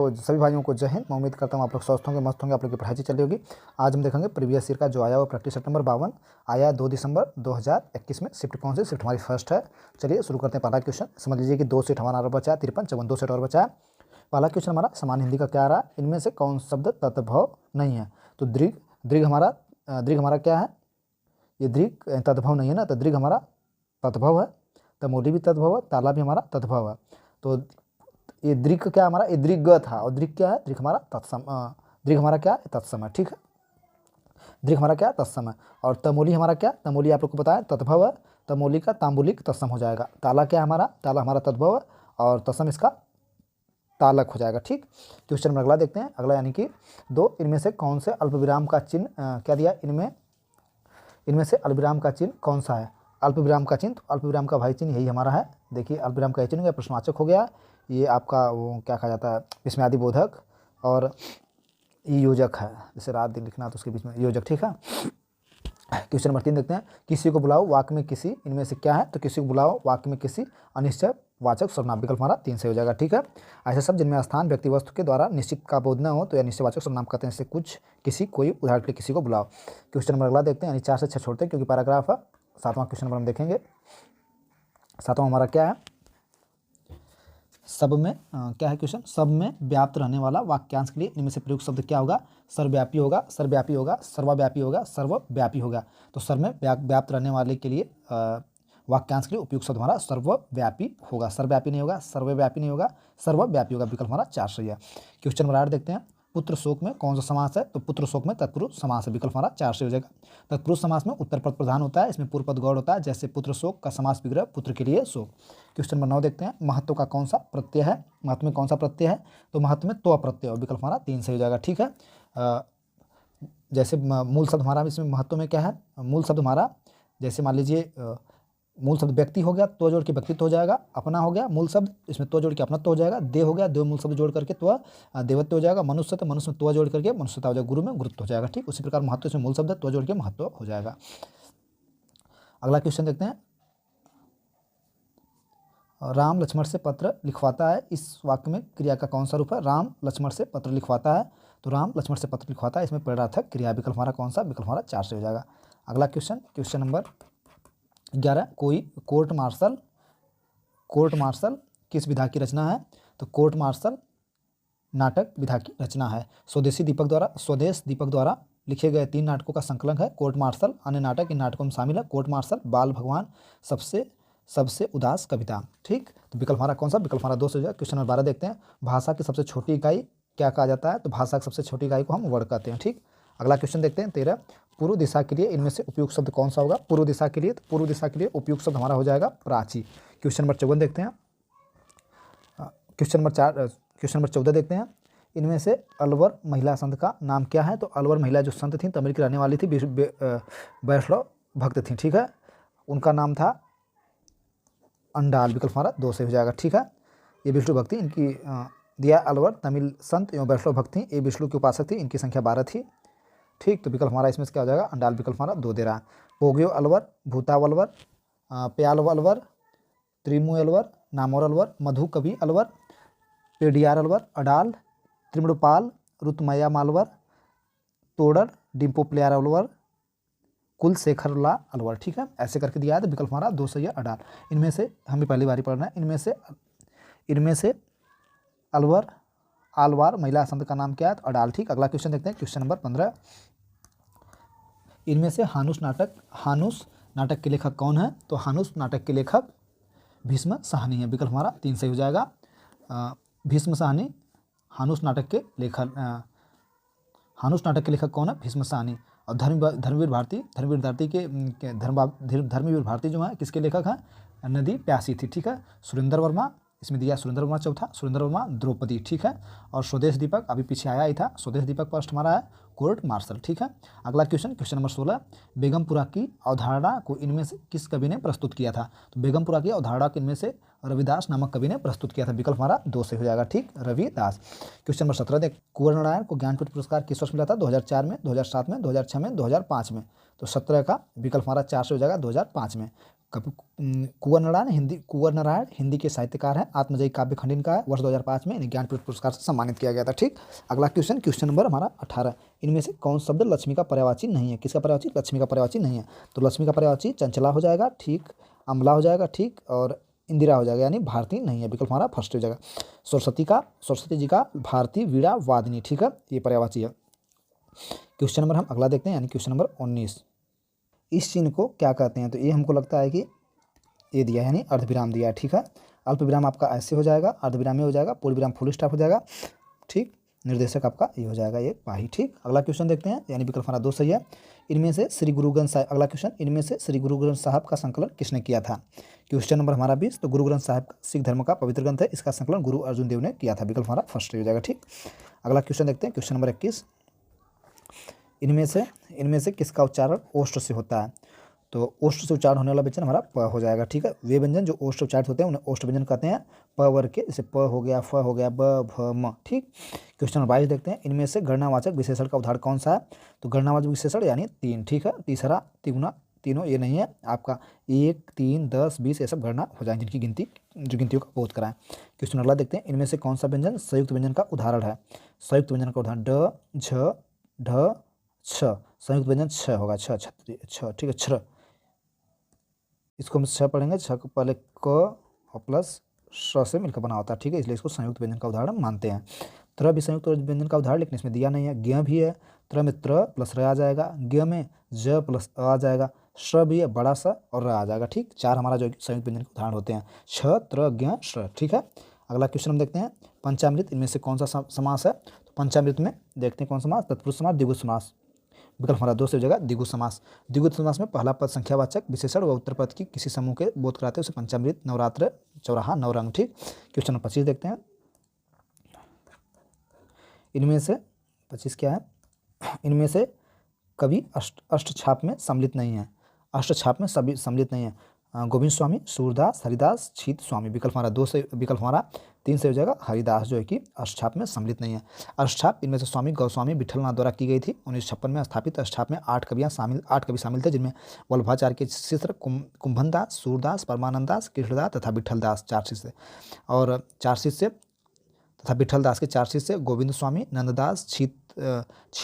तो सभी भाइयों को जय हिंद। मैं उम्मीद करता हूँ आप लोग स्वस्थ होंगे, मस्त होंगे, आप लोग की पढ़ाई चल रही होगी। आज हम देखेंगे प्रीवियस ईयर का जो आया वो प्रैक्टिस सेट नंबर 52 आया 2 दिसंबर 2021 में। शिफ्ट कौन सी? शिफ्ट हमारी फर्स्ट है। चलिए शुरू करते हैं। पहला क्वेश्चन समझ लीजिए कि 2 सेट हमारा और बचा है 53, 54 2 सेट और बचा है। पहला क्वेश्चन हमारा समान हिंदी का क्या आ रहा है? इनमें से कौन शब्द तद्भव नहीं है? तो दृग दृग हमारा क्या है? ये दृग तद्भव नहीं है ना, तो दृग हमारा तद्भव है। तमोली भी तद्भव है, ताला भी हमारा तद्भव है। तो ये दृग क्या हमारा? ये दृग था और दृग क्या है? दृग हमारा तत्सम। दृग हमारा क्या है? तत्सम है। ठीक है, दृग हमारा क्या? तत्सम है। और तमोली हमारा क्या? तमोली आप लोग को पता है तद्भव है। तमोली का तांबुलिक तत्सम हो जाएगा। ताला क्या हमारा? ताला हमारा तद्भव है और तत्सम इसका तालक हो जाएगा। ठीक, क्वेश्चन नंबर अगला देखते हैं। अगला यानी कि 2, इनमें से कौन से अल्पविराम का चिन्ह क्या दिया? इनमें से अल्पविराम का चिन्ह कौन सा है? अल्पविराम का चिन्ह, तो अल्पविराम का भाई चिन्ह यही हमारा है। देखिए अल्पविराम का चिन्ह प्रश्नवाचक हो गया। ये आपका वो क्या कहा जाता है? विस्मयादि बोधक। और ये योजक है, जैसे रात दिन लिखना तो उसके बीच में योजक। ठीक है, क्वेश्चन नंबर 3 देखते हैं। किसी को बुलाओ वाक्य में किसी, इनमें से क्या है? तो किसी को बुलाओ वाक्य में किसी अनिश्चय वाचक सर्वनाम। विकल्प हमारा 3 से हो जाएगा। ठीक है, ऐसे शब्द जिनमें स्थान व्यक्ति वस्तु के द्वारा निश्चित का बोध न हो तो यह निश्चय वाचक सर्वनाम कहते हैं। जैसे कुछ, किसी, कोई। उदाहरण के लिए किसी को बुलाओ। क्वेश्चन नंबर अगला देखते हैं, यानी 4 से 6 छोड़ते हैं क्योंकि पैराग्राफ है। 7वां क्वेश्चन नंबर हम देखेंगे। 7वां हमारा क्या है? सब में क्या है क्वेश्चन? सब में व्याप्त रहने वाला वाक्यांश के लिए इनमें से प्रयुक्त शब्द क्या होगा? सर्वव्यापी होगा, सर्वव्यापी होगा, सर्वव्यापी होगा, सर्वव्यापी होगा। तो सर्व में व्याप्त रहने वाले के लिए वाक्यांश के लिए उपयुक्त शब्द हमारा सर्वव्यापी होगा। सर्वव्यापी नहीं होगा, सर्वव्यापी नहीं होगा, सर्वव्यापी होगा। विकल्प हमारा 4 सही है। क्वेश्चन नंबर 8 देखते हैं। पुत्र शोक में कौन सा समास है? तो पुत्र शोक में तत्पुरुष समास है। विकल्प हमारा 4 से हो जाएगा। तत्पुरुष समास में उत्तर पद प्रधान होता है, इसमें पूर्व पद गौड़ होता है। जैसे पुत्र शोक का समास विग्रह, पुत्र के लिए शोक। क्वेश्चन नंबर 9 देखते हैं। महत्व का कौन सा प्रत्यय है? महत्व में कौन सा प्रत्यय है? तो महत्व में तो प्रत्यय। विकल्प हमारा 3 से हो जाएगा। ठीक है, जैसे मूल शब्द हमारा इसमें महत्व में क्या है? मूल शब्द हमारा जैसे मान लीजिए मूल शब्द व्यक्ति हो गया, तो जोड़ के व्यक्तित्व हो जाएगा। अपना हो गया मूल शब्द, इसमें तो जोड़ के अपनत्व हो जाएगा। देव हो गया, देव मूल शब्द जोड़ करके तो देवत्व हो जाएगा। मनुष्य तो मनुष्य में तो जोड़ करके मनुष्यता हो जाएगा। गुरु में गुरुत्व हो जाएगा। ठीक, उसी प्रकार महत्व इसमें मूल शब्द है, तो जोड़ के महत्व हो जाएगा। अगला क्वेश्चन देखते हैं। राम लक्ष्मण से पत्र लिखवाता है, इस वाक्य में क्रिया का कौन सा रूप है? राम लक्ष्मण से पत्र लिखवाता है, तो राम लक्ष्मण से पत्र लिखवाता है, इसमें प्रेरणार्थक क्रिया। विकल्प हमारा कौन सा? विकल्प हमारा 4 से हो जाएगा। अगला क्वेश्चन नंबर 11। कोई कोर्ट मार्शल किस विधा की रचना है? तो कोर्ट मार्शल नाटक विधा की रचना है। स्वदेश दीपक द्वारा लिखे गए 3 नाटकों का संकलन है कोर्ट मार्शल। अन्य नाटक इन नाटकों में शामिल है कोर्ट मार्शल, बाल भगवान, सबसे उदास कविता। ठीक, तो विकल्प हमारा कौन सा? विकल्प हमारा 2 से हो जाएगा। क्वेश्चन नंबर 12 देखते हैं। भाषा की सबसे छोटी इकाई क्या कहा जाता है? तो भाषा की सबसे छोटी इकाई को हम वर्ड कहते हैं। ठीक, अगला क्वेश्चन देखते हैं 13। पूर्व दिशा के लिए इनमें से उपयुक्त शब्द कौन सा होगा? पूर्व दिशा के लिए, तो पूर्व दिशा के लिए उपयुक्त शब्द हमारा हो जाएगा प्राची। क्वेश्चन नंबर 54 देखते हैं। क्वेश्चन नंबर 14 देखते हैं। इनमें से अलवर महिला संत का नाम क्या है? तो अलवर महिला जो संत थी, तमिल की रहने वाली थी, वैष्णव भक्त थी। ठीक है, उनका नाम था अंडाल। विकल्प हमारा 2 से हो जाएगा। ठीक है, ये विष्णु भक्ति इनकी दिया। अलवर तमिल संत एवं वैष्णव भक्त थी, ये विष्णु की उपासक थी, इनकी संख्या 12 थी। ठीक, तो विकल्प हमारा इसमें से क्या हो जाएगा? अंडाल। विकल्प हमारा 2 दे रहा है। पोग्यो अलवर, भूताव अलवर, प्याल अलवर, त्रिमु अलवर, नामोर अलवर, मधु कवि अलवर, पेडियार अलवर, अडाल, त्रिमृपाल, रुतमया मालवर, तोड़र, डिम्पो प्लेयर अलवर, कुलशेखरला अलवर। ठीक है, ऐसे करके दिया है। तो विकल्प हमारा 2 से अडाल। इनमें से हमें पहली बारी पढ़ना है। इनमें से अलवर आलवार महिला संत का नाम क्या है? तो अडाल। ठीक, अगला क्वेश्चन देखते हैं। Question number 15। इनमें से हानुस नाटक के लेखक कौन है? तो हानुस नाटक के लेखक भीष्म साहनी है। विकल्प हमारा 3 से हो जाएगा। भीष्म साहनी हानुस नाटक के लेखक कौन है? भीष्म साहनी। और धर्मवीर भारती जो है किसके लेखक हैं? नदी प्यासी थी। ठीक है, सुरेंद्र वर्मा, इसमें दिया सुरेंद्र वर्मा चौथा, सुरेंद्र वर्मा द्रौपदी। ठीक है, और स्वदेश दीपक अभी पीछे आया ही था, स्वदेश दीपक फर्स्ट हमारा है कोर्ट मार्शल। ठीक है, अगला क्वेश्चन नंबर 16। बेगमपुरा की अवधारणा को इनमें से किस कवि ने प्रस्तुत किया था? तो बेगमपुरा की अवधारणा को इनमें से रविदास नामक कवि ने प्रस्तुत किया था। विकल्प हमारा 2 से हो जाएगा। ठीक, रविदास। क्वेश्चन नंबर 17 देख। कुंवर नारायण को ज्ञानपीठ पुरस्कार किस वर्ष मिला था? 2004 में, 2007 में, 2006 में, 2005 में। तो 17 का विकल्प हमारा 4 से हो जाएगा 2005 में। कुंवर नारायण हिंदी के साहित्यकार हैं। आत्मजयी काव्य खंड इनका है। वर्ष 2005 में इन्हें ज्ञानपीठ पुरस्कार से सम्मानित किया गया था। ठीक, अगला क्वेश्चन नंबर हमारा 18। इनमें से कौन शब्द लक्ष्मी का पर्यायवाची नहीं है? किसका पर्यायवाची? लक्ष्मी का पर्यायवाची नहीं है। तो लक्ष्मी का पर्यायवाची चंचला हो जाएगा, ठीक, अमला हो जाएगा, ठीक, और इंदिरा हो जाएगा, यानी भारती नहीं है। विकल्प हमारा फर्स्ट हो जाएगा। सरस्वती जी का भारती, वीणा, वादिनी, ठीक है, ये पर्यायवाची है। क्वेश्चन नंबर हम अगला देखते हैं, यानी क्वेश्चन नंबर 19। इस चिन्ह को क्या कहते हैं? तो ये हमको लगता है कि ये दिया है, यानी अर्धविराम दिया है। ठीक है, अल्प विराम आपका ऐसे हो जाएगा, अर्धविराम में हो जाएगा, पूर्ण विराम फुल स्टॉप हो जाएगा। ठीक, निर्देशक आपका ये हो जाएगा, ये पाही। ठीक, अगला क्वेश्चन देखते हैं, यानी विकल्प हमारा 2 सही है। इनमें से श्री गुरु ग्रंथ साहिब, अगला क्वेश्चन, इनमें से श्री गुरु ग्रंथ साहब का संकलन किसने किया था? क्वेश्चन नंबर हमारा 20। तो गुरु ग्रंथ साहिब सिख धर्म का पवित्र ग्रंथ है, इसका संकलन गुरु अर्जुन देव ने किया था। विकल्प हमारा फर्स्ट हो जाएगा। ठीक, अगला क्वेश्चन देखते हैं, क्वेश्चन नंबर 21। इनमें से किसका उच्चारण ओष्ठ से होता है? तो ओष्ठ से उच्चारण होने वाला व्यंजन हमारा प हो जाएगा। ठीक है, वे व्यंजन जो ओष्ठ उच्चारित होते हैं उन्हें ओष्ठ व्यंजन कहते हैं। प वर्ग के, जैसे प हो गया, फ हो गया, ब, भ, म। ठीक, क्वेश्चन नंबर 22 देखते हैं। इनमें से गणनावाचक विशेषण का उदाहरण कौन सा है? तो गणनावाचक विशेषण यानी 3। ठीक है, तीसरा, तिगुना, तीनों ये नहीं है आपका। 1, 3, 10, 20 ये सब गणना हो जाएंगे, जिनकी गिनती, जो गिनतियों का बोध कराएं। क्वेश्चन अगला देखते हैं। इनमें से कौन सा व्यंजन संयुक्त व्यंजन का उदाहरण है? संयुक्त व्यंजन का उदाहरण ड, झ, ढ, छ। संयुक्त व्यंजन छ होगा, छ, छत्री, छ। ठीक है, छ, इसको हम छ पढ़ेंगे। छ को पहले क और प्लस श से मिलकर बना होता है। ठीक है, इसलिए इसको संयुक्त व्यंजन का उदाहरण मानते हैं। त्र भी संयुक्त व्यंजन का उदाहरण, लेकिन इसमें दिया नहीं है। ज्ञ भी है, त्र में त्र प्लस र आ जाएगा, ज्ञ में ज प्लस अ आ जाएगा, श भी है, बड़ा सा, और र आ जाएगा। ठीक, 4 हमारा जो संयुक्त व्यंजन के उदाहरण होते हैं, छ, त्र, ज्ञ, श। ठीक है, अगला क्वेश्चन हम देखते हैं। पंचामृत इनमें से कौन सा समास है? तो पंचामृत में देखते हैं कौन समास, तत्पुरुष समास, द्विगु समास। विकल्प हमारा 2 से हो जाएगा, द्विगु समास। द्विगु समास में पहला पद संख्यावाचक विशेषण व उत्तर पद की किसी समूह के बोध कराते हैं, उसे पंचामृत, नवरात्र, चौराहा, नवरंग। ठीक, क्वेश्चन नंबर 25 देखते हैं। इनमें से 25 क्या है? इनमें से कवि अष्टछाप में सम्मिलित नहीं है। अष्टछाप में सभी सम्मिलित नहीं है। गोविंद स्वामी, सूरदास, हरिदास, छीत स्वामी। विकल्प हमारा 2 से, विकल्प हमारा 3 से हो जाएगा, हरिदास, जो है कि अष्टछाप में सम्मिलित नहीं है। अष्टछाप इनमें से स्वामी गोस्वामी विठलनाथ द्वारा की गई थी। 1956 में स्थापित अष्टछाप में 8 कवि शामिल थे, जिनमें वल्लभाचार्य के शिष्य कुंभन दास, सूरदास, परमानंद दास, कृष्णदास तथा विठल दास 4 शिष्य, और 4 शिष्य तथा विठल दास के 4 शिष्य गोविंद स्वामी, नंददास, छीत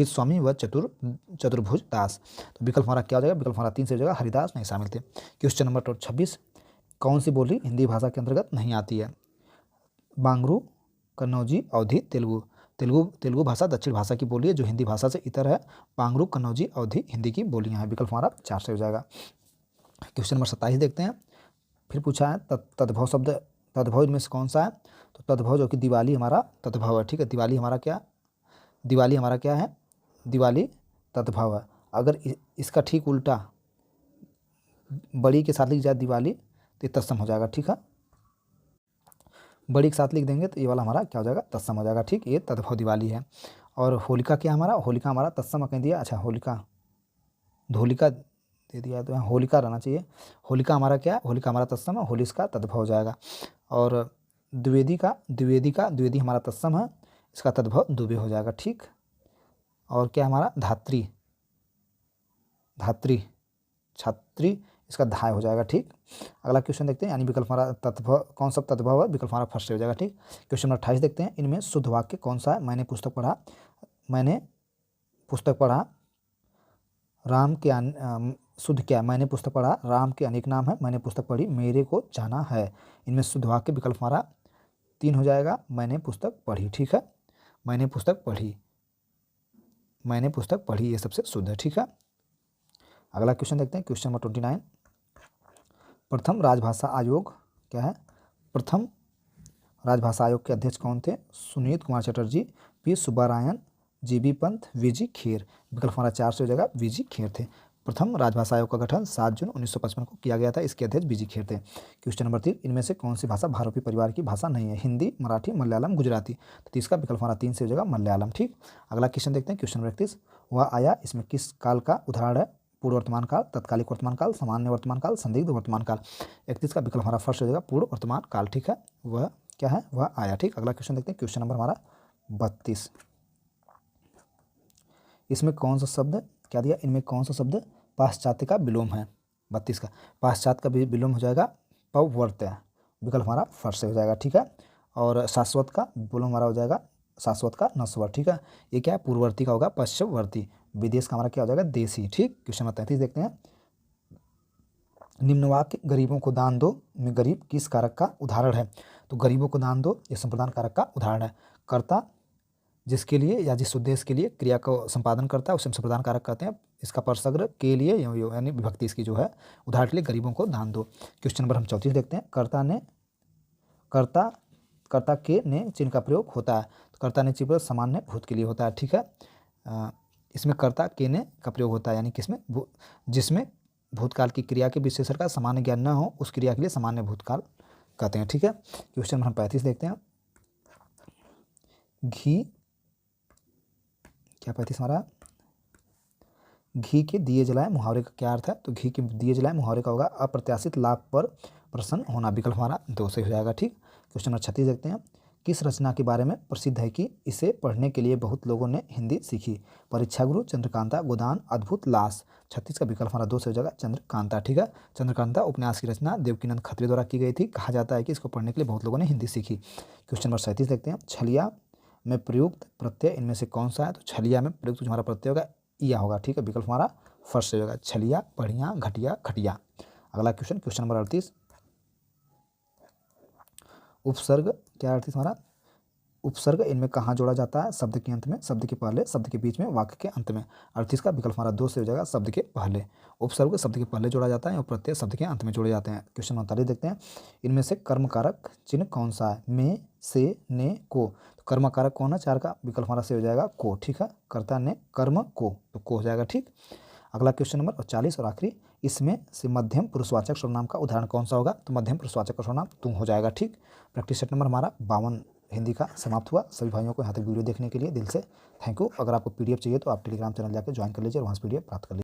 स्वामी व चतुर्भुज दास। तो विकल्प हमारा क्या हो जाएगा? विकल्प हमारा 3 से हो जाएगा, हरिदास नहीं शामिल थे। Question number 26। कौन सी बोली हिंदी भाषा के अंतर्गत नहीं आती है? बांगरू, कन्नौजी, अवधी, तेलुगु भाषा दक्षिण भाषा की बोली है, जो हिंदी भाषा से इतर है। बांगरू, कन्नौजी, अवधी हिंदी की बोलियाँ हैं। विकल्प हमारा 4 से हो जाएगा। क्वेश्चन नंबर 27 देखते हैं। फिर पूछा है तद्भव शब्द, तद्भव इनमें से कौन सा है? तो तद्भव जो कि दिवाली हमारा तद्भव है। ठीक है, दिवाली हमारा क्या है? दिवाली तद्भव है। अगर इसका ठीक उल्टा बड़ी के साथ लिख जाए दिवाली, तो ये तत्सम हो जाएगा। ठीक है, बड़ी के साथ लिख देंगे तो ये वाला हमारा क्या हो जाएगा? तत्सम हो जाएगा। ठीक, ये तद्भव दिवाली है। और होलिका क्या हमारा? होलिका हमारा तत्सम कहीं दिया, अच्छा होलिका, धोलिका दे दिया, तो यहाँ होलिका रहना चाहिए। होलिका हमारा क्या है? होलिका हमारा तत्सम है, होली इसका तद्भव हो जाएगा। और द्विवेदी हमारा तत्सम है, इसका तद्भव दुबे हो जाएगा। ठीक, और क्या हमारा? धात्री, छात्री, इसका धाय हो जाएगा। ठीक, अगला क्वेश्चन देखते हैं, यानी विकल्प हमारा तद्भव, कौन सा तद्भव है? विकल्प हमारा फर्स्ट हो जाएगा। ठीक, क्वेश्चन नंबर 28 देखते हैं। इनमें शुद्ध वाक्य कौन सा है? मैंने पुस्तक पढ़ा राम के शुद्ध क्या है? मैंने पुस्तक पढ़ा, राम के अनेक नाम है, मैंने पुस्तक पढ़ी, मेरे को जाना है। इनमें शुद्ध वाक्य विकल्प हमारा 3 हो जाएगा, मैंने पुस्तक पढ़ी। ठीक है, मैंने पुस्तक पढ़ी ये सबसे शुद्ध है। ठीक है, अगला क्वेश्चन देखते हैं, क्वेश्चन नंबर 29। प्रथम राजभाषा आयोग क्या है? प्रथम राजभाषा आयोग के अध्यक्ष कौन थे? Sunit Kumar Chatterjee, P Subbarayan, GB Pant, VG Kher. विकल्प हमारा 4 से हो जाएगा, वीजी खेर थे। प्रथम राजभाषा आयोग का गठन 7 जून 1955 को किया गया था, इसके अध्यक्ष वीजी खेर थे। Question number 3। इनमें से कौन सी भाषा भारोपी परिवार की भाषा नहीं है? हिंदी, मराठी, मलयालम, गुजराती। तो इसका विकल्प हमारा 3 से हो जाएगा, मलयालम। ठीक, अगला क्वेश्चन देखते हैं, क्वेश्चन नंबर 31। वह आया इसमें किस काल का उदाहरण है? पूर्व वर्तमान काल, तत्कालिक वर्तमान काल, सामान्य वर्तमान काल, संदिग्ध वर्तमान काल। 31 का विकल्प हमारा फर्स्ट हो जाएगा, पूर्व वर्तमान काल। ठीक है, वह क्या है? वह आया। ठीक, अगला क्वेश्चन देखते हैं, क्वेश्चन नंबर हमारा 32। इसमें कौन सा शब्द क्या दिया? इनमें कौन सा शब्द पाश्चात्य का विलोम है? 32 का। पाश्चात्य का विलोम हो जाएगा पवर्त्य, विकल्प हमारा फर्स्ट से हो जाएगा, ठीक है। और शाश्वत का विलोम हमारा हो जाएगा शाश्वत का नस्वर, ठीक है। ये क्या है, पूर्ववर्ती का होगा पश्चिमवर्ती। विदेश का हमारा क्या हो जाएगा, देशी, ठीक। क्वेश्चन नंबर 33 देखते हैं। निम्न वाक्य गरीबों को दान दो में गरीब किस कारक का उदाहरण है। तो गरीबों को दान दो ये संप्रदान कारक का उदाहरण है। कर्ता जिसके लिए या जिस उद्देश्य के लिए क्रिया को संपादन करता है उसे हम संप्रदान कारक कहते हैं। इसका परसग्र के लिए यानी विभक्ति इसकी जो है, उदाहरण के लिए गरीबों को दान दो। क्वेश्चन नंबर हम 34 देखते हैं। कर्ता के ने चिन्ह का प्रयोग होता है। तो कर्ता ने चिन्ह सामान्य भूत के लिए होता है, ठीक है। इसमें कर्ता के ने का प्रयोग होता है, यानी किसमें, जिसमें भूतकाल की क्रिया के विशेषण का सामान्य ज्ञान न हो उस क्रिया के लिए सामान्य भूतकाल कहते हैं, ठीक है। क्वेश्चन नंबर हम 35 देखते हैं। घी क्या 35 हमारा, घी के दिए जलाए मुहावरे का क्या अर्थ है। तो घी के दिए जलाए मुहावरे का होगा अप्रत्याशित लाभ पर प्रसन्न होना, विकल्प हमारा 2 से हो जाएगा, ठीक। क्वेश्चन नंबर 36 देखते हैं। किस रचना के बारे में प्रसिद्ध है कि इसे पढ़ने के लिए बहुत लोगों ने हिंदी सीखी। परीक्षागुरु, चंद्रकांता, गोदान, अद्भुत लाश। 36 का विकल्प हमारा 2 से हो जाएगा चंद्रकांता, ठीक है। चंद्रकांता उपन्यास की रचना देवकीनंद खत्री द्वारा की गई थी। कहा जाता है कि इसको पढ़ने के लिए बहुत लोगों ने हिंदी सीखी। क्वेश्चन नंबर 37 देखते हैं। छलिया में प्रयुक्त प्रत्यय इनमें से कौन सा है। तो छलिया में प्रयुक्त जो हमारा प्रत्यय होगा या होगा, ठीक है। विकल्प हमारा फर्स्ट से होगा, छलिया, बढ़िया, घटिया, खटिया। अगला क्वेश्चन नंबर 38। उपसर्ग क्या 38 हमारा, उपसर्ग इनमें कहाँ जोड़ा जाता है। शब्द के अंत में, शब्द के पहले, शब्द के बीच में, वाक्य के अंत में। 38 का विकल्प हमारा 2 से हो जाएगा, शब्द के पहले। उपसर्ग शब्द के पहले जोड़ा जाता है और प्रत्यय शब्द के अंत में जोड़े जाते हैं। क्वेश्चन 39 देखते हैं। इनमें से कर्मकारक चिन्ह कौन सा है। में, से, ने, को। तो कर्मकारक कौन है 4 का, विकल्प हमारा से हो जाएगा को, ठीक है। कर्ता ने कर्म को, तो को हो जाएगा, ठीक। अगला क्वेश्चन नंबर 40 और आखिरी। इसमें से मध्यम पुरुषवाचक सर्वनाम का उदाहरण कौन सा होगा। तो मध्यम पुरुषवाचक सर्वनाम तुम हो जाएगा, ठीक। प्रैक्टिस सेट नंबर हमारा 52 हिंदी का समाप्त हुआ। सभी भाइयों को यहाँ तक वीडियो देखने के लिए दिल से थैंक यू। अगर आपको पीडीएफ चाहिए तो आप टेलीग्राम चैनल जाकर ज्वाइन कर लीजिए और वहाँ से पीडीएफ प्राप्त कर लीजिए।